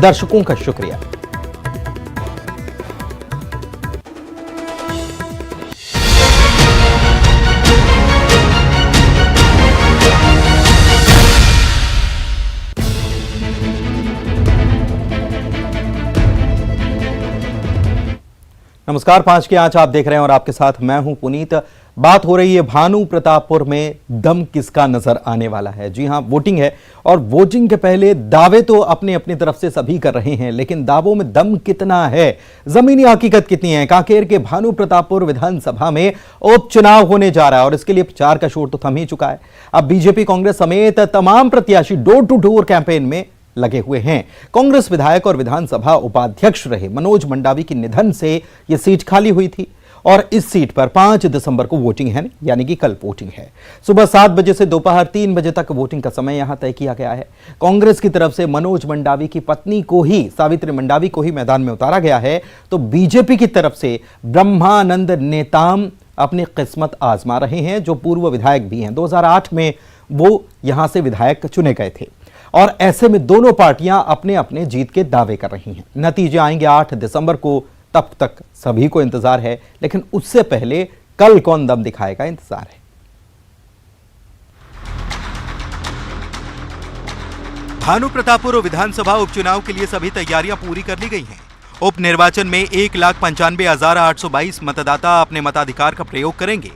दर्शकों का शुक्रिया। नमस्कार, 5 की आंच आप देख रहे हैं और आपके साथ मैं हूं पुनीत। बात हो रही है भानु प्रतापपुर में दम किसका नजर आने वाला है। जी हां, वोटिंग है और वोटिंग के पहले दावे तो अपनी अपनी तरफ से सभी कर रहे हैं, लेकिन दावों में दम कितना है, जमीनी हकीकत कितनी है। कांकेर के भानु प्रतापपुर विधानसभा में उपचुनाव होने जा रहा है और इसके लिए प्रचार का शोर तो थम ही चुका है। अब बीजेपी, कांग्रेस समेत तमाम प्रत्याशी डोर टू डोर कैंपेन में लगे हुए हैं। कांग्रेस विधायक और विधानसभा उपाध्यक्ष रहे मनोज मंडावी के निधन से यह सीट खाली हुई थी और इस सीट पर 5 दिसंबर को वोटिंग है, यानी कि कल वोटिंग है। सुबह 7 बजे से दोपहर 3 बजे तक वोटिंग का समय यहां तय किया गया है। कांग्रेस की तरफ से मनोज मंडावी की पत्नी को ही, सावित्री मंडावी को ही मैदान में उतारा गया है, तो बीजेपी की तरफ से ब्रह्मानंद नेताम अपनी किस्मत आजमा रहे हैं, जो पूर्व विधायक भी हैं। 2008 में वो यहां से विधायक चुने गए थे और ऐसे में दोनों पार्टियां अपने अपने जीत के दावे कर रही हैं। नतीजे आएंगे 8 दिसंबर को, तब तक सभी को इंतजार है, लेकिन उससे पहले कल कौन दम दिखाएगा, इंतजार है। भानु प्रतापपुर विधानसभा उपचुनाव के लिए सभी तैयारियां पूरी कर ली गई हैं। उप निर्वाचन में 1,95,822 मतदाता अपने मताधिकार का प्रयोग करेंगे।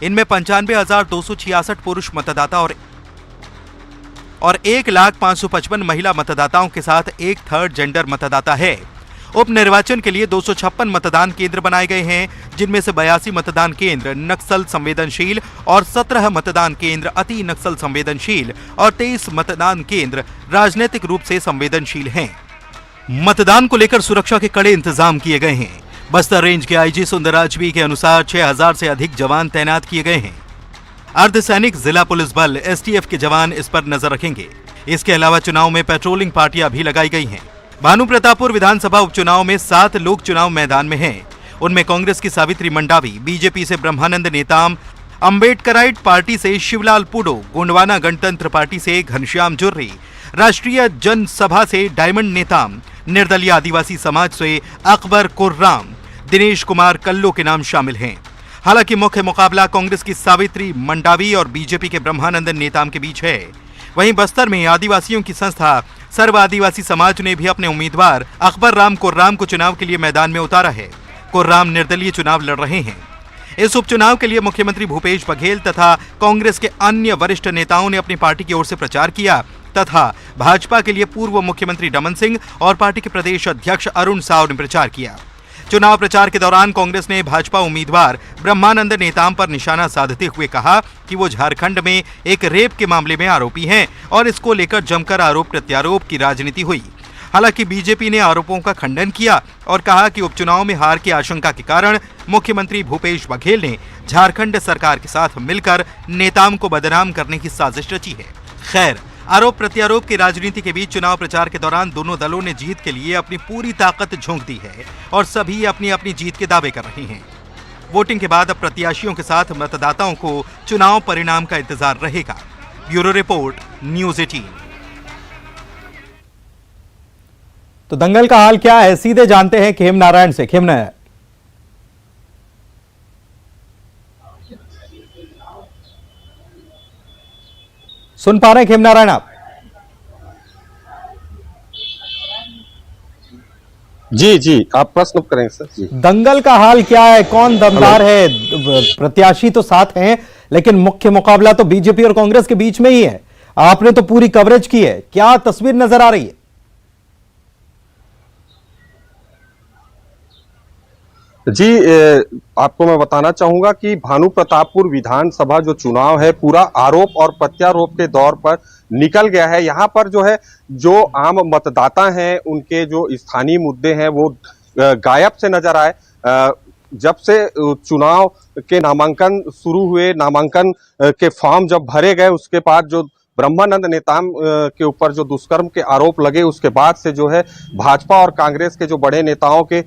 इनमें 95,266 पुरुष मतदाता और 1,05,55 महिला मतदाताओं के साथ एक थर्ड जेंडर मतदाता है। उप निर्वाचन के लिए 256 मतदान केंद्र बनाए गए हैं, जिनमें से 82 मतदान केंद्र नक्सल संवेदनशील और 17 मतदान केंद्र अति नक्सल संवेदनशील और 23 मतदान केंद्र राजनीतिक रूप से संवेदनशील हैं। मतदान को लेकर सुरक्षा के कड़े इंतजाम किए गए हैं। बस्तर रेंज के आईजी सुंदरराज बी के अनुसार 6,000 से अधिक जवान तैनात किए गए हैं। अर्धसैनिक, जिला पुलिस बल, एसटीएफ के जवान इस पर नजर रखेंगे। इसके अलावा चुनाव में पेट्रोलिंग पार्टियां भी लगाई गई हैं। भानु प्रतापपुर विधानसभा उपचुनाव में 7 लोग चुनाव मैदान में हैं। उनमें कांग्रेस की सावित्री मंडावी, बीजेपी से ब्रह्मानंद नेताम, अंबेडकराइट पार्टी से शिवलाल पुडो, गोंडवाना गणतंत्र पार्टी से घनश्याम जुर्री, राष्ट्रीय जनसभा से डायमंड नेताम, निर्दलीय आदिवासी समाज से अकबर कुर्राम, दिनेश कुमार कल्लो के नाम शामिल हैं। हालांकि मुख्य मुकाबला कांग्रेस की सावित्री मंडावी और बीजेपी के ब्रह्मानंद नेताम के बीच है। वहीं बस्तर में आदिवासियों की संस्था सर्व आदिवासी समाज ने भी अपने उम्मीदवार अकबर राम कुर्राम को चुनाव के लिए मैदान में उतारा है। कुर्राम निर्दलीय चुनाव लड़ रहे हैं। इस उपचुनाव के लिए मुख्यमंत्री भूपेश बघेल तथा कांग्रेस के अन्य वरिष्ठ नेताओं ने अपनी पार्टी की ओर से प्रचार किया तथा भाजपा के लिए पूर्व मुख्यमंत्री रमन सिंह और पार्टी के प्रदेश अध्यक्ष अरुण साव ने प्रचार किया। चुनाव प्रचार के दौरान कांग्रेस ने भाजपा उम्मीदवार ब्रह्मानंद नेताम पर निशाना साधते हुए कहा कि वो झारखंड में एक रेप के मामले में आरोपी हैं और इसको लेकर जमकर आरोप प्रत्यारोप की राजनीति हुई। हालांकि बीजेपी ने आरोपों का खंडन किया और कहा कि उपचुनाव में हार की आशंका के कारण मुख्यमंत्री भूपेश बघेल ने झारखंड सरकार के साथ मिलकर नेताम को बदनाम करने की साजिश रची है। खैर, आरोप प्रत्यारोप की राजनीति के बीच चुनाव प्रचार के दौरान दोनों दलों ने जीत के लिए अपनी पूरी ताकत झोंक दी है और सभी अपनी अपनी जीत के दावे कर रहे हैं। वोटिंग के बाद अब प्रत्याशियों के साथ मतदाताओं को चुनाव परिणाम का इंतजार रहेगा। Bureau report, news 18। तो दंगल का हाल क्या है, सीधे जानते हैं खेम नारायण से। खेम नारायण, सुन पा रहे हैं खेम नारायण आप? जी जी, आप प्रश्न करेंगे सर जी। दंगल का हाल क्या है, कौन दमदार है? प्रत्याशी तो साथ हैं, लेकिन मुख्य मुकाबला तो बीजेपी और कांग्रेस के बीच में ही है। आपने तो पूरी कवरेज की है, क्या तस्वीर नजर आ रही है? जी, आपको मैं बताना चाहूंगा कि भानु प्रतापपुर विधानसभा जो चुनाव है पूरा आरोप और प्रत्यारोप के दौर पर निकल गया है। यहाँ पर जो है, जो आम मतदाता हैं उनके जो स्थानीय मुद्दे हैं वो गायब से नजर आए। जब से चुनाव के नामांकन शुरू हुए, नामांकन के फॉर्म जब भरे गए, उसके बाद जो ब्रह्मानंद नेताम के ऊपर जो दुष्कर्म के आरोप लगे, उसके बाद से जो है भाजपा और कांग्रेस के जो बड़े नेताओं के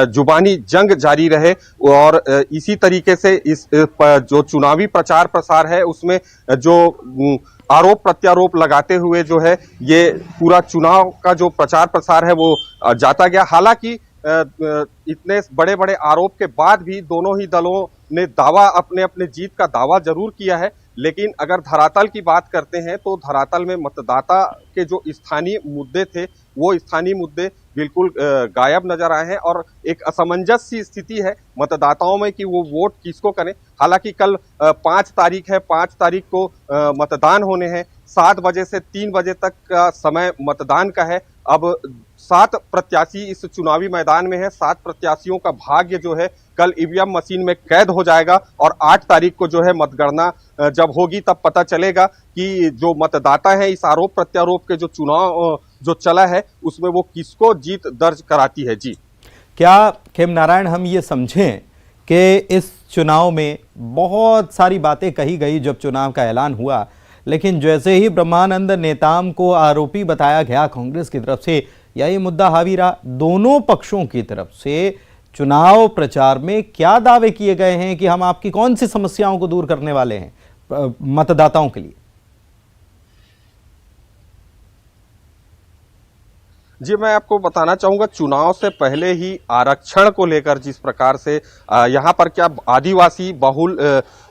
जुबानी जंग जारी रहे। और इसी तरीके से इस जो चुनावी प्रचार प्रसार है उसमें जो आरोप प्रत्यारोप लगाते हुए जो है ये पूरा चुनाव का जो प्रचार प्रसार है वो जाता गया। हालांकि इतने बड़े बड़े आरोप के बाद भी दोनों ही दलों ने दावा अपने अपने जीत का दावा जरूर किया है, लेकिन अगर धरातल की बात करते हैं तो धरातल में मतदाता के जो स्थानीय मुद्दे थे वो स्थानीय मुद्दे बिल्कुल गायब नजर आए हैं और एक असमंजस सी स्थिति है मतदाताओं में कि वो वोट किसको करें। हालांकि कल 5 तारीख है, 5 तारीख को मतदान होने हैं। 7 बजे से 3 बजे तक का समय मतदान का है। अब 7 प्रत्याशी इस चुनावी मैदान में है। 7 प्रत्याशियों का भाग्य जो है कल ईवीएम मशीन में कैद हो जाएगा और 8 तारीख को जो है मतगणना जब होगी तब पता चलेगा कि जो मतदाता है इस आरोप प्रत्यारोप के जो चुनाव जो चला है उसमें वो किसको जीत दर्ज कराती है। जी, क्या खेम नारायण हम ये समझें कि इस चुनाव में बहुत सारी बातें कही गई जब चुनाव का ऐलान हुआ, लेकिन जैसे ही ब्रह्मानंद नेताम को आरोपी बताया गया कांग्रेस की तरफ से, या ये मुद्दा हावी रहा दोनों पक्षों की तरफ से, चुनाव प्रचार में क्या दावे किए गए हैं कि हम आपकी कौन सी समस्याओं को दूर करने वाले हैं मतदाताओं के लिए? जी, मैं आपको बताना चाहूंगा चुनाव से पहले ही आरक्षण को लेकर जिस प्रकार से यहाँ पर क्या आदिवासी बहुल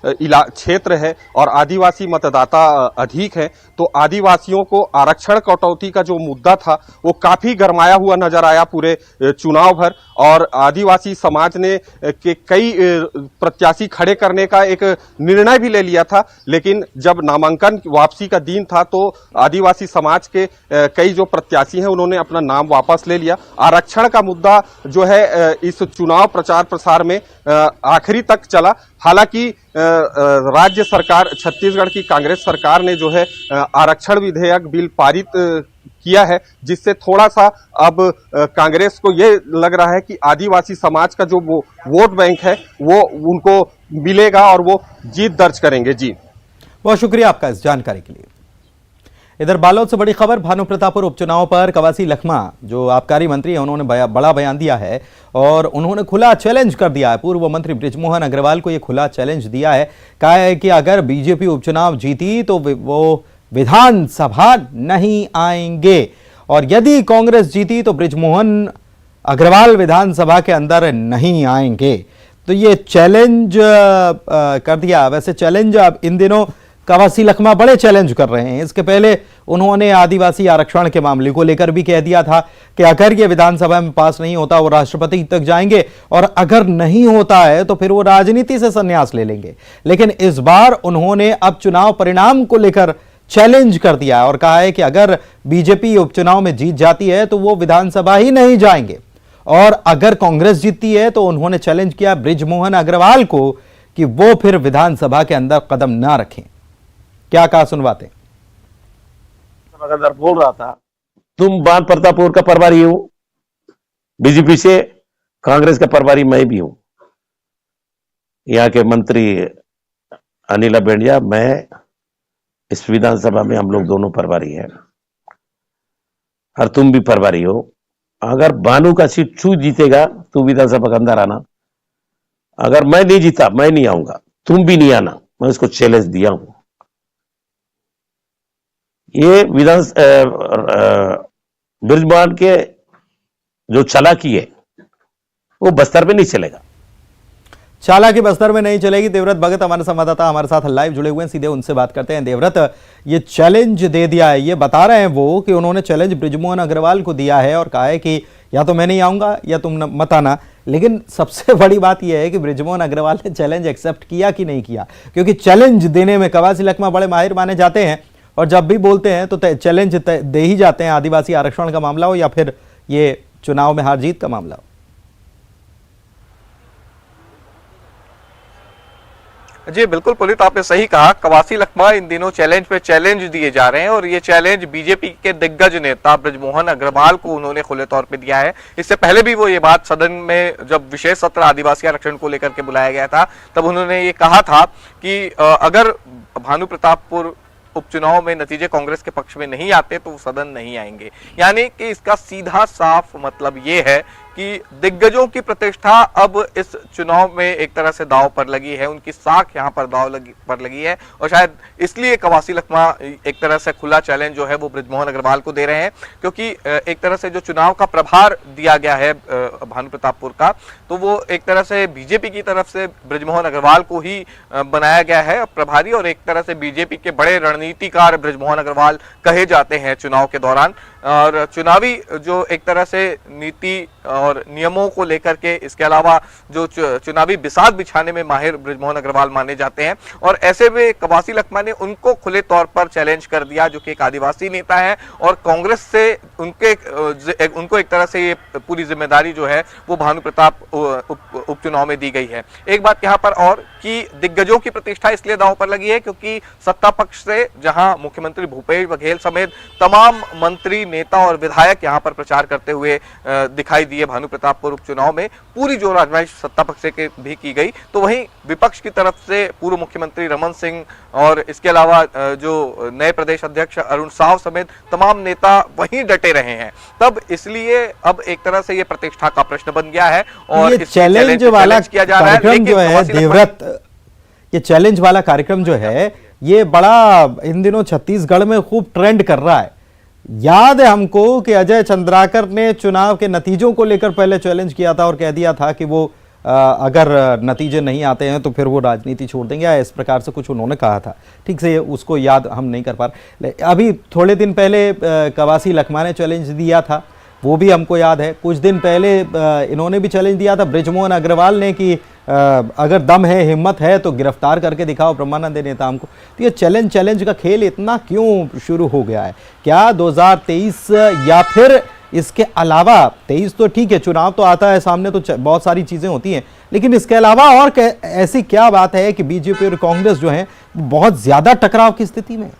क्षेत्र है और आदिवासी मतदाता अधिक है, तो आदिवासियों को आरक्षण कटौती का जो मुद्दा था वो काफी गरमाया हुआ नजर आया पूरे चुनाव भर और आदिवासी समाज ने के कई प्रत्याशी खड़े करने का एक निर्णय भी ले लिया था। लेकिन जब नामांकन वापसी का दिन था तो आदिवासी समाज के कई जो प्रत्याशी हैं उन्होंने अपना नाम वापस ले लिया। आरक्षण का मुद्दा जो है इस चुनाव प्रचार प्रसार में आखिरी तक चला। हालांकि राज्य सरकार छत्तीसगढ़ की कांग्रेस सरकार ने जो है आरक्षण विधेयक बिल पारित किया है, जिससे थोड़ा सा अब कांग्रेस को ये लग रहा है कि आदिवासी समाज का जो वो वोट बैंक है वो उनको मिलेगा और वो जीत दर्ज करेंगे। जी, बहुत शुक्रिया आपका इस जानकारी के लिए। इधर बालोद से बड़ी खबर, भानु प्रतापपुर उपचुनाव पर कवासी लखमा जो आबकारी मंत्री हैं उन्होंने बड़ा बयान दिया है और उन्होंने खुला चैलेंज कर दिया है। पूर्व मंत्री बृजमोहन अग्रवाल को यह खुला चैलेंज दिया है, कहा है कि अगर बीजेपी उपचुनाव जीती तो वो विधानसभा नहीं आएंगे और यदि कांग्रेस जीती तो बृजमोहन अग्रवाल विधानसभा के अंदर नहीं आएंगे। तो ये चैलेंज कर दिया। वैसे चैलेंज अब इन दिनों कवासी लखमा बड़े चैलेंज कर रहे हैं। इसके पहले उन्होंने आदिवासी आरक्षण के मामले को लेकर भी कह दिया था कि अगर ये विधानसभा में पास नहीं होता वो राष्ट्रपति तक जाएंगे और अगर नहीं होता है तो फिर वो राजनीति से संन्यास ले लेंगे। लेकिन इस बार उन्होंने अब चुनाव परिणाम को लेकर चैलेंज कर दिया है और कहा है कि अगर बीजेपी उपचुनाव में जीत जाती है तो वो विधानसभा ही नहीं जाएंगे और अगर कांग्रेस जीतती है तो उन्होंने चैलेंज किया बृजमोहन अग्रवाल को कि वो फिर विधानसभा के अंदर कदम ना रखें। क्या कहा सुनवाते? लगातार बोल रहा था तुम बान प्रतापपुर का प्रभारी हूं, बीजेपी से कांग्रेस का प्रभारी मैं भी हूं, यहाँ के मंत्री अनिला बेंडिया, मैं इस विधानसभा में हम लोग दोनों प्रभारी हैं और तुम भी प्रभारी हो। अगर बानू का सीट छू जीतेगा तो विधानसभा के अंदर आना, अगर मैं नहीं जीता मैं नहीं आऊंगा, तुम भी नहीं आना। मैं इसको चैलेंज दिया हूं। ये बृजमोहन के जो चालाकी है वो बस्तर में नहीं चलेगा। चालाकी बस्तर में नहीं चलेगी। देवव्रत भगत हमारे संवाददाता हमारे साथ लाइव जुड़े हुए हैं, सीधे उनसे बात करते हैं। देवव्रत, ये चैलेंज दे दिया है, ये बता रहे हैं वो कि उन्होंने चैलेंज बृजमोहन अग्रवाल को दिया है और कहा है कि या तो मैं नहीं आऊंगा या तुम मत आना। लेकिन सबसे बड़ी बात यह है कि बृजमोहन अग्रवाल ने चैलेंज एक्सेप्ट किया कि नहीं किया, क्योंकि चैलेंज देने में कवासी लखमा बड़े माहिर माने जाते हैं और जब भी बोलते हैं तो चैलेंज दे ही जाते हैं, आदिवासी आरक्षण का मामला हो या फिर ये चुनाव में हार जीत का मामला हो। जी बिल्कुल पुनीत, आपने सही कहा। कवासी लखमा इन दिनों चैलेंज पे चैलेंज दिए जा रहे हैं और ये चैलेंज बीजेपी के दिग्गज नेता बृजमोहन अग्रवाल को उन्होंने खुले तौर पे दिया है। इससे पहले भी वो ये बात सदन में जब विशेष सत्र आदिवासी आरक्षण को लेकर के बुलाया गया था तब उन्होंने ये कहा था कि अगर भानु प्रतापपुर उपचुनाव में नतीजे कांग्रेस के पक्ष में नहीं आते तो वो सदन नहीं आएंगे। यानी कि इसका सीधा साफ मतलब ये है कि दिग्गजों की प्रतिष्ठा अब इस चुनाव में एक तरह से दांव पर लगी है, उनकी साख यहां पर पर लगी है और शायद इसलिए कवासी लखमा एक तरह से खुला चैलेंज जो है वो बृजमोहन अग्रवाल को दे रहे हैं, क्योंकि एक तरह से जो चुनाव का प्रभार दिया गया है भानु प्रतापपुर का, तो वो एक तरह से बीजेपी की तरफ से बृजमोहन अग्रवाल को ही बनाया गया है प्रभारी, और एक तरह से बीजेपी के बड़े रणनीतिकार बृजमोहन अग्रवाल कहे जाते हैं चुनाव के दौरान। और चुनावी जो एक तरह से नीति और नियमों को लेकर के, इसके अलावा जो चुनावी बिसात बिछाने में माहिर बृजमोहन अग्रवाल माने जाते हैं, और ऐसे में कवासी लखमा ने उनको खुले तौर पर चैलेंज कर दिया, जो कि एक आदिवासी नेता है, और कांग्रेस से उनको एक तरह से ये पूरी जिम्मेदारी जो है वो भानु प्रताप उपचुनाव में दी गई है। एक बात यहाँ पर और कि दिग्गजों की प्रतिष्ठा इसलिए दांव पर लगी है क्योंकि सत्ता पक्ष से जहां मुख्यमंत्री भूपेश बघेल समेत तमाम मंत्री, नेता और विधायक यहां पर प्रचार करते हुए दिखाई दिए भानु प्रतापपुर उपचुनाव में, पूरी जोर आजमाइश सत्ता पक्ष से भी की गई, तो वहीं विपक्ष की तरफ से पूर्व मुख्यमंत्री रमन सिंह और इसके अलावा जो नए प्रदेश अध्यक्ष अरुण साव समेत तमाम नेता वहीं डटे रहे हैं। तब इसलिए अब एक तरह से ये प्रतिष्ठा का प्रश्न बन गया है और ये चैलेंज वाला किया जा रहा है। कार्यक्रम जो है देवव्रत, ये चैलेंज वाला कार्यक्रम जो है ये बड़ा इन दिनों छत्तीसगढ़ में खूब ट्रेंड कर रहा है। याद है हमको कि अजय चंद्राकर ने चुनाव के नतीजों को लेकर पहले चैलेंज किया था और कह दिया था कि वो अगर नतीजे नहीं आते हैं तो फिर वो राजनीति छोड़ देंगे, या इस प्रकार से कुछ उन्होंने कहा था। ठीक से उसको याद हम नहीं कर पा रहे। अभी थोड़े दिन पहले कवासी लखमा ने चैलेंज दिया था, वो भी हमको याद है। कुछ दिन पहले इन्होंने भी चैलेंज दिया था बृजमोहन अग्रवाल ने कि अगर दम है, हिम्मत है तो गिरफ्तार करके दिखाओ ब्रह्मानंद नेता हमको। तो ये चैलेंज का खेल इतना क्यों शुरू हो गया है? क्या 2023 या फिर इसके अलावा 23 तो ठीक है, चुनाव तो आता है सामने, तो बहुत सारी चीजें होती हैं, लेकिन इसके अलावा और ऐसी क्या बात है कि बीजेपी और कांग्रेस जो है बहुत ज्यादा टकराव की स्थिति में?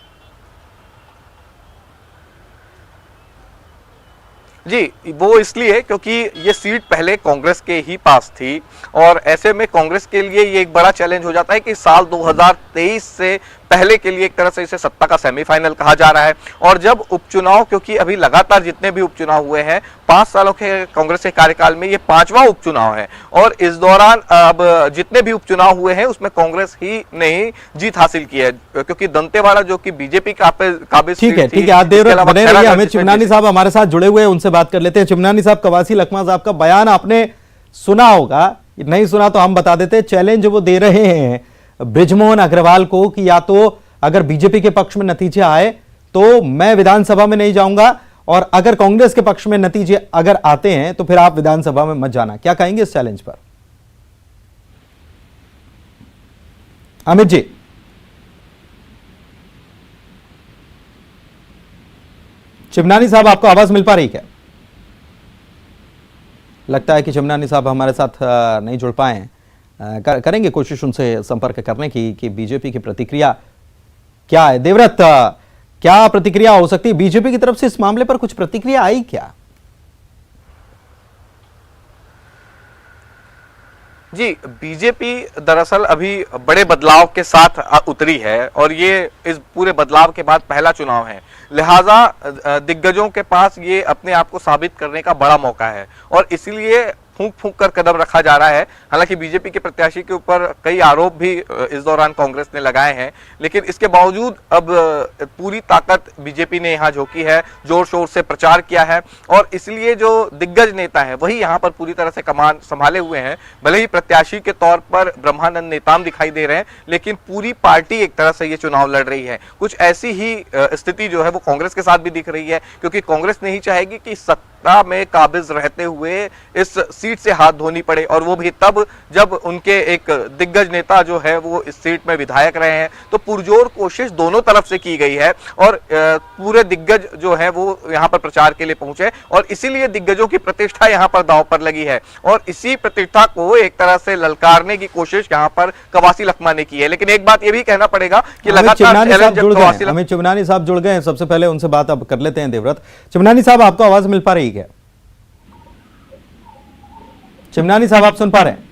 जी, वो इसलिए क्योंकि ये सीट पहले कांग्रेस के ही पास थी, और ऐसे में कांग्रेस के लिए ये एक बड़ा चैलेंज हो जाता है कि साल 2023 से पहले के लिए एक तरह से इसे सत्ता का सेमीफाइनल कहा जा रहा है। और जब उपचुनाव, क्योंकि अभी लगातार जितने भी उपचुनाव हुए हैं 5 सालों के कांग्रेस के कार्यकाल में, ये 5वां उपचुनाव है, और इस दौरान अब जितने भी उपचुनाव हुए हैं उसमें कांग्रेस ही ने ही जीत हासिल की है, क्योंकि दंतेवाड़ा जो कि बीजेपी काबिज ठीक है, ठीक है, आप देर बने रहिए। हमें चिमनानी साहब हमारे साथ जुड़े हुए हैं, उनसे बात कर लेते हैं। चिमनानी साहब, कवासी लखमा साहब का बयान आपने सुना होगा, नहीं सुना तो हम बता देते। चैलेंज वो दे रहे हैं बृजमोहन अग्रवाल को कि या तो अगर बीजेपी के पक्ष में नतीजे आए तो मैं विधानसभा में नहीं जाऊंगा, और अगर कांग्रेस के पक्ष में नतीजे अगर आते हैं तो फिर आप विधानसभा में मत जाना। क्या कहेंगे इस चैलेंज पर अमित जी? चिमनानी साहब, आपको आवाज मिल पा रही क्या? लगता है कि चिमनानी साहब हमारे साथ नहीं जुड़ पाए हैं। करेंगे कोशिश उनसे संपर्क करने की कि बीजेपी की प्रतिक्रिया क्या है। देवव्रत, क्या प्रतिक्रिया हो सकती है बीजेपी की तरफ से? इस मामले पर कुछ प्रतिक्रिया आई क्या? जी, बीजेपी दरअसल अभी बड़े बदलाव के साथ उतरी है, और ये इस पूरे बदलाव के बाद पहला चुनाव है, लिहाजा दिग्गजों के पास ये अपने आप को साबित करने का बड़ा मौका है, और इसीलिए फूंक फूंक कर कदम रखा जा रहा है। हालांकि बीजेपी के प्रत्याशी के ऊपर कई आरोप भी इस दौरान कांग्रेस ने लगाए हैं, लेकिन इसके बावजूद अब पूरी ताकत बीजेपी ने यहां झोंकी है, जोर शोर से प्रचार किया है, और इसलिए जो दिग्गज नेता है वही यहां पर पूरी तरह से कमान संभाले हुए हैं। भले ही प्रत्याशी के तौर पर ब्रह्मानंद नेताम दिखाई दे रहे हैं, लेकिन पूरी पार्टी एक तरह से ये चुनाव लड़ रही है। कुछ ऐसी ही स्थिति जो है वो कांग्रेस के साथ भी दिख रही है, क्योंकि कांग्रेस नहीं चाहेगी कि सत्ता में काबिज रहते हुए इस सीट से हाथ धोनी पड़े, और वो भी तब जब उनके एक दिग्गज नेता जो है वो इस सीट में विधायक रहे हैं। तो पुरजोर कोशिश दोनों तरफ से की गई है, और पूरे दिग्गज जो है वो यहाँ पर प्रचार के लिए पहुंचे, और इसीलिए दिग्गजों की प्रतिष्ठा यहाँ पर दांव पर लगी है, और इसी प्रतिष्ठा को एक तरह से ललकारने की कोशिश यहाँ पर कवासी लखमा ने की है। लेकिन एक बात ये भी कहना पड़ेगा कि लगातार चिमनानी साहब जुड़ गए हैं, सबसे पहले उनसे बात अब कर लेते हैं। देवव्रत, चिमनानी साहब, आपको आवाज मिल पा रही है? चिमनानी साहब, आप सुन पा रहे हैं?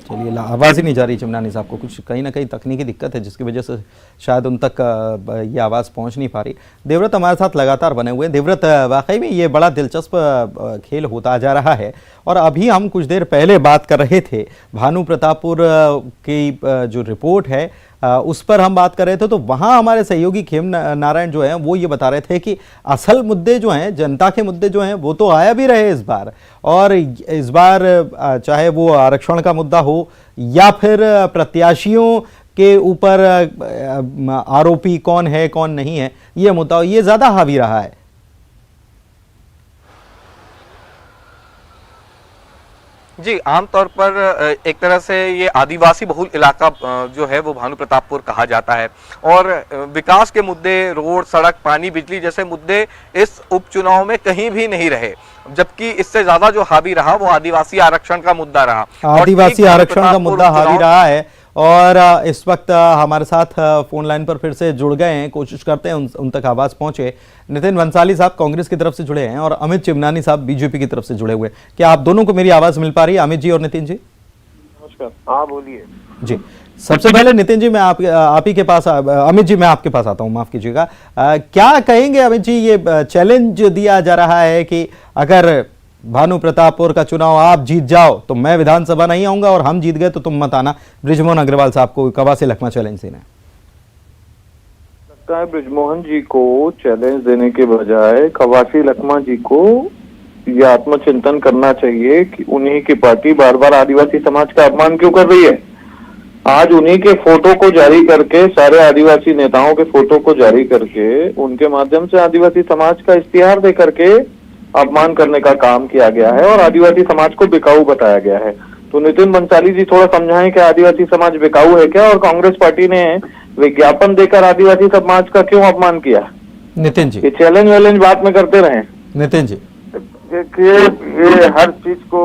चलिए, आवाज़ ही नहीं जा रही चिमनानी साहब को, कुछ कहीं ना कहीं तकनीकी दिक्कत है जिसकी वजह से शायद उन तक ये आवाज़ पहुंच नहीं पा रही। देवव्रत हमारे साथ लगातार बने हुए हैं। देवव्रत, वाकई में ये बड़ा दिलचस्प खेल होता जा रहा है और अभी हम कुछ देर पहले बात कर रहे थे भानु प्रतापपुर की जो रिपोर्ट है उस पर हम बात कर रहे थे, तो वहाँ हमारे सहयोगी खेम नारायण जो हैं वो ये बता रहे थे कि असल मुद्दे जो हैं, जनता के मुद्दे जो हैं वो तो आया भी रहे इस बार, और इस बार चाहे वो आरक्षण का मुद्दा हो या फिर प्रत्याशियों के ऊपर आरोपी कौन है कौन नहीं है ये मुद्दा, ये ज़्यादा हावी रहा है। जी, आमतौर पर एक तरह से ये आदिवासी बहुल इलाका जो है वो भानु प्रतापपुर कहा जाता है और विकास के मुद्दे, रोड, सड़क, पानी, बिजली जैसे मुद्दे इस उपचुनाव में कहीं भी नहीं रहे, जबकि इससे ज्यादा जो हावी रहा वो आदिवासी आरक्षण का मुद्दा रहा। आदिवासी आरक्षण का मुद्दा हावी रहा है और इस वक्त हमारे साथ फोन लाइन पर फिर से जुड़ गए हैं, कोशिश करते हैं उन तक आवाज़ पहुंचे। नितिन बंसाली साहब कांग्रेस की तरफ से जुड़े हैं और अमित चिमनानी साहब बीजेपी की तरफ से जुड़े हुए। क्या आप दोनों को मेरी आवाज़ मिल पा रही है, अमित जी और नितिन जी? नमस्कार, हाँ बोलिए जी। सबसे पहले नितिन जी मैं आप ही के पास, अमित जी मैं आपके पास आता हूँ, माफ कीजिएगा। क्या कहेंगे अमित जी, ये चैलेंज दिया जा रहा है कि अगर भानु प्रतापपुर का चुनाव आप जीत जाओ तो मैं विधानसभा नहीं आऊंगा और हम जीत गए तो तुम मत आना, बृजमोहन अग्रवाल साहब को कवासी लखमा चैलेंज देना है। लगता है बृजमोहन जी को चैलेंज देने के बजाय कवासी लखमा जी को यह आत्मचिंतन करना चाहिए कि उन्हीं की पार्टी बार बार आदिवासी समाज का अपमान क्यों कर रही है। आज उन्हीं के फोटो को जारी करके, सारे आदिवासी नेताओं के फोटो को जारी करके, उनके माध्यम से आदिवासी समाज का इश्तिहार दे करके अपमान करने का काम किया गया है और आदिवासी समाज को बिकाऊ बताया गया है। तो नितिन बंसाली जी थोड़ा समझाएं कि आदिवासी समाज बिकाऊ है क्या और कांग्रेस पार्टी ने विज्ञापन देकर आदिवासी समाज का क्यों अपमान किया। नितिन जी, ये चैलेंज वैलेंज बात में करते रहे। नितिन जी, देखिए, ये हर चीज को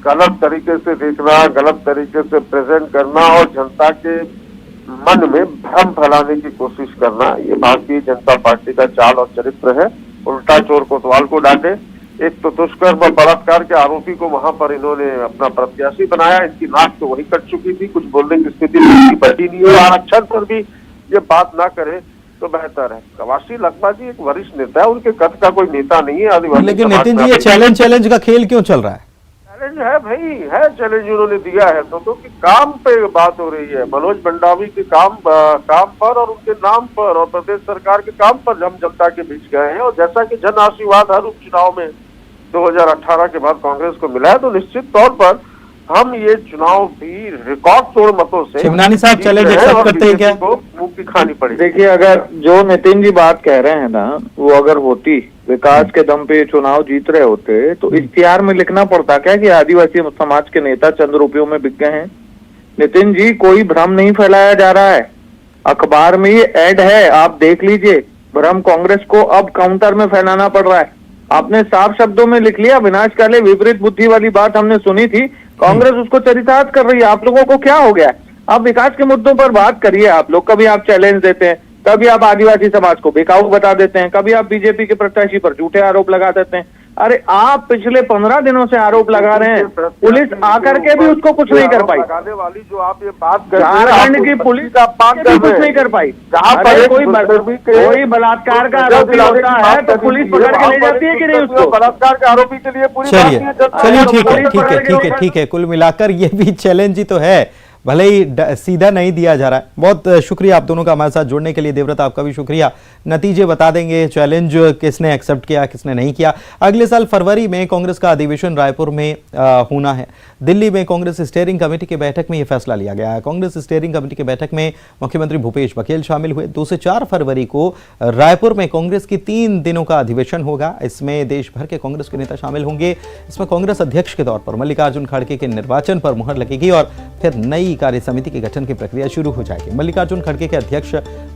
गलत तरीके से देखना, गलत तरीके से प्रेजेंट करना और जनता के मन में भ्रम फैलाने की कोशिश करना, ये भारतीय जनता पार्टी का चाल और चरित्र है। उल्टा चोर कोतवाल को डांटे। एक तो दुष्कर्म और बलात्कार के आरोपी को वहां पर इन्होंने अपना प्रत्याशी बनाया, इनकी नाक तो वही कट चुकी थी, कुछ बोलने की स्थिति बची नहीं है। आरक्षण पर भी ये बात ना करे तो बेहतर है। कवासी लखमा जी एक वरिष्ठ नेता है, उनके कद का कोई नेता नहीं है आदिवासी। लेकिन नितिन जी ये चैलेंज का खेल क्यों चल रहा है? चैलेंज है भाई, है चैलेंज उन्होंने दिया है तो कि काम पे बात हो रही है, मनोज भंडावी के काम पर और उनके नाम पर और प्रदेश सरकार के काम पर हम जनता के बीच गए हैं। और जैसा कि जन आशीर्वाद हर उपचुनाव में 2018 के बाद कांग्रेस को मिला है, तो निश्चित तौर पर हम ये चुनाव भी रिकॉर्ड तोड़ मतों से चिमनानी साहब चैलेंज एक्सेप्ट करते हैं क्या? मुंह की खानी पड़ी। देखिए, अगर जो नितिन जी बात कह रहे हैं ना, वो अगर होती, विकास के दम पे चुनाव जीत रहे होते तो इश्तिहार में लिखना पड़ता क्या कि आदिवासी समाज के नेता चंद रुपयों में बिक गए हैं। नितिन जी, कोई भ्रम नहीं फैलाया जा रहा है, अखबार में ये ऐड है, आप देख लीजिए। भ्रम कांग्रेस को अब काउंटर में फैलाना पड़ रहा है। आपने साफ शब्दों में लिख लिया, विनाशकाले विपरीत बुद्धि वाली बात हमने सुनी थी, कांग्रेस उसको चरितार्थ कर रही है। आप लोगों को क्या हो गया? आप विकास के मुद्दों पर बात करिए। आप लोग कभी आप चैलेंज देते हैं, कभी आप आदिवासी समाज को बेकाऊ बता देते हैं, कभी आप बीजेपी के प्रत्याशी पर झूठे आरोप लगा देते हैं। अरे आप पिछले 15 दिनों से आरोप लगा रहे हैं, पुलिस आकर के भी उसको कुछ नहीं कर पाई। लगाने वाली जो आप ये बात कर रहे हैं, झारखंड की पुलिस का कुछ नहीं कर पाई। जहाँ पर कोई बलात्कार का आरोपी होता है तो पुलिस पकड़ के ले जाती है कि नहीं उसको? बलात्कार के आरोपी के लिए पूरी चलिए ठीक है, कुल मिलाकर ये भी चैलेंज ही तो है, भले ही सीधा नहीं दिया जा रहा है। बहुत शुक्रिया आप दोनों का हमारे साथ जुड़ने के लिए। देवव्रत आपका भी शुक्रिया। नतीजे बता देंगे चैलेंज किसने एक्सेप्ट किया किसने नहीं किया। अगले साल फरवरी में कांग्रेस का अधिवेशन रायपुर में होना है। दिल्ली में कांग्रेस स्टीयरिंग कमेटी की बैठक में यह फैसला लिया गया है। कांग्रेस स्टीयरिंग कमेटी की बैठक में मुख्यमंत्री भूपेश बघेल शामिल हुए। 2 से 4 फरवरी को रायपुर में कांग्रेस की 3 दिनों का अधिवेशन होगा। इसमें देश भर के कांग्रेस के नेता शामिल होंगे। इसमें कांग्रेस अध्यक्ष के तौर पर मल्लिकार्जुन खड़गे के निर्वाचन पर मुहर लगेगी और फिर नई कार्य समिति के गठन की प्रक्रिया शुरू हो जाएगी। मल्लिकार्जुन खड़गे के अध्यक्ष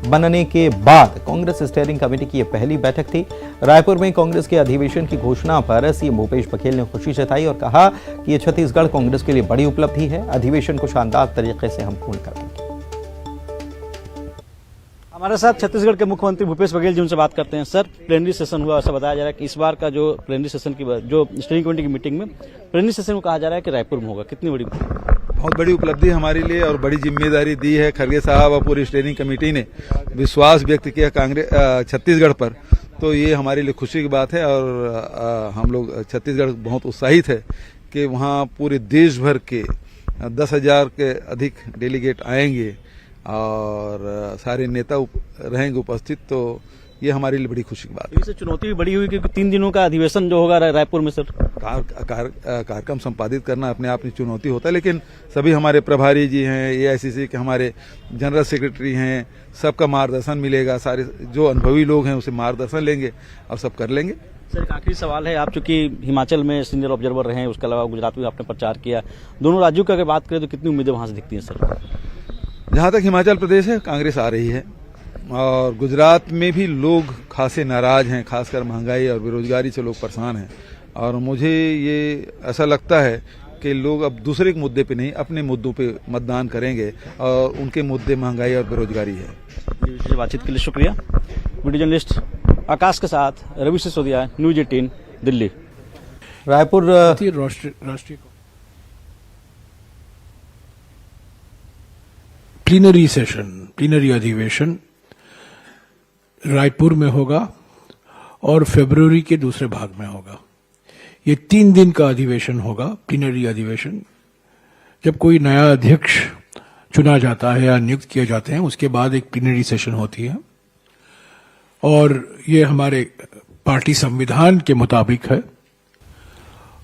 बनने के बाद कांग्रेस स्टीयरिंग कमेटी की यह पहली बैठक थी। रायपुर में कांग्रेस के अधिवेशन की घोषणा पर सीएम भूपेश बघेल ने खुशी जताई और कहा कि यह छत्तीसगढ़ कांग्रेस के लिए बड़ी उपलब्धि है। अधिवेशन को शानदार तरीके से हम पूर्ण कर देंगे। हमारे साथ छत्तीसगढ़ के मुख्यमंत्री भूपेश बघेल जी, उनसे बात करते हैं। सर, प्लेनरी सेशन हुआ, ऐसा बताया जा रहा है कि इस बार का जो प्लेनरी सेशन की जो स्टीयरिंग कमेटी की मीटिंग में प्लेनरी सेशन को कहा जा रहा है कि रायपुर में होगा, कितनी बड़ी बहुत बड़ी उपलब्धि है हमारे लिए और बड़ी जिम्मेदारी दी है खरगे साहब और पूरी स्टेयरिंग कमेटी ने विश्वास व्यक्त किया कांग्रेस छत्तीसगढ़ पर, तो ये हमारे लिए खुशी की बात है। और हम लोग छत्तीसगढ़ बहुत उत्साहित है कि वहाँ पूरे देश भर के 10,000 के अधिक डेलीगेट आएंगे और सारे नेता रहेंगे उपस्थित, तो ये हमारे लिए बड़ी खुशी की बात है। इससे चुनौती भी बड़ी हुई क्योंकि 3 दिनों का अधिवेशन जो होगा रायपुर में सर, कार्यक्रम संपादित करना अपने आप में चुनौती होता है, लेकिन सभी हमारे प्रभारी जी हैं, एआईसीसी के हमारे जनरल सेक्रेटरी हैं, सबका मार्गदर्शन मिलेगा, सारे जो अनुभवी लोग हैं उसे मार्गदर्शन लेंगे और सब कर लेंगे। सर एक आखिरी सवाल है, आप चूंकि हिमाचल में सीनियर ऑब्जर्वर रहे हैं, उसके अलावा गुजरात में आपने प्रचार किया, दोनों राज्यों का अगर बात करें तो कितनी उम्मीदें वहां से दिखती हैं सर? जहां तक हिमाचल प्रदेश है कांग्रेस आ रही है और गुजरात में भी लोग खासे नाराज हैं, खासकर महंगाई और बेरोजगारी से लोग परेशान हैं और मुझे ये ऐसा लगता है कि लोग अब दूसरे के मुद्दे पे नहीं अपने मुद्दों पे मतदान करेंगे और उनके मुद्दे महंगाई और बेरोजगारी है। बातचीत के लिए शुक्रिया। वीडियो जर्नलिस्ट आकाश के साथ रवि सिसोदिया, न्यूज 18 दिल्ली। रायपुर राष्ट्रीय प्लीनरी सेशन, प्लीनरी अधिवेशन रायपुर में होगा और फरवरी के दूसरे भाग में होगा। ये 3 दिन का अधिवेशन होगा, प्लीनरी अधिवेशन। जब कोई नया अध्यक्ष चुना जाता है या नियुक्त किए जाते हैं उसके बाद एक प्लीनरी सेशन होती है और ये हमारे पार्टी संविधान के मुताबिक है।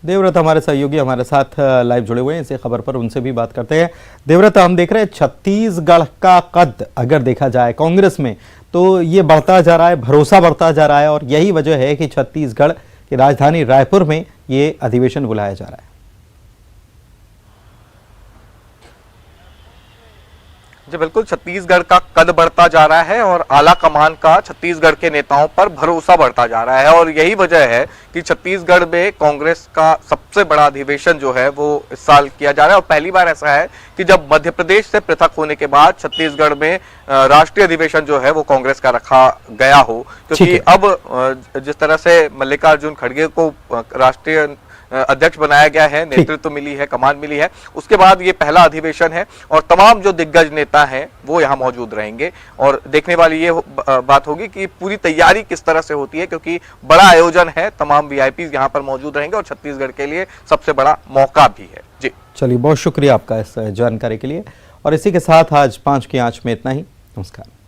देवव्रत हमारे सहयोगी हमारे साथ लाइव जुड़े हुए हैं इसी खबर पर, उनसे भी बात करते हैं। देवव्रत, हम देख रहे हैं छत्तीसगढ़ का कद अगर देखा जाए कांग्रेस में तो ये बढ़ता जा रहा है, भरोसा बढ़ता जा रहा है और यही वजह है कि छत्तीसगढ़ की राजधानी रायपुर में ये अधिवेशन बुलाया जा रहा है। जी बिल्कुल, छत्तीसगढ़ का कद बढ़ता जा रहा है और आला कमान का छत्तीसगढ़ के नेताओं पर भरोसा बढ़ता जा रहा है और यही वजह है कि छत्तीसगढ़ में कांग्रेस का सबसे बड़ा अधिवेशन जो है वो इस साल किया जा रहा है। और पहली बार ऐसा है कि जब मध्य प्रदेश से पृथक होने के बाद छत्तीसगढ़ में राष्ट्रीय अधिवेशन जो है वो कांग्रेस का रखा गया हो, क्योंकि अब जिस तरह से मल्लिकार्जुन खड़गे को राष्ट्रीय अध्यक्ष बनाया गया है, नेतृत्व मिली है, कमान मिली है, उसके बाद ये पहला अधिवेशन है और तमाम जो दिग्गज नेता हैं वो यहाँ मौजूद रहेंगे और देखने वाली ये बात होगी कि पूरी तैयारी किस तरह से होती है, क्योंकि बड़ा आयोजन है, तमाम वीआईपी यहाँ पर मौजूद रहेंगे और छत्तीसगढ़ के लिए सबसे बड़ा मौका भी है। जी चलिए, बहुत शुक्रिया आपका इस जानकारी के लिए और इसी के साथ आज 5 की आंच में इतना ही। नमस्कार।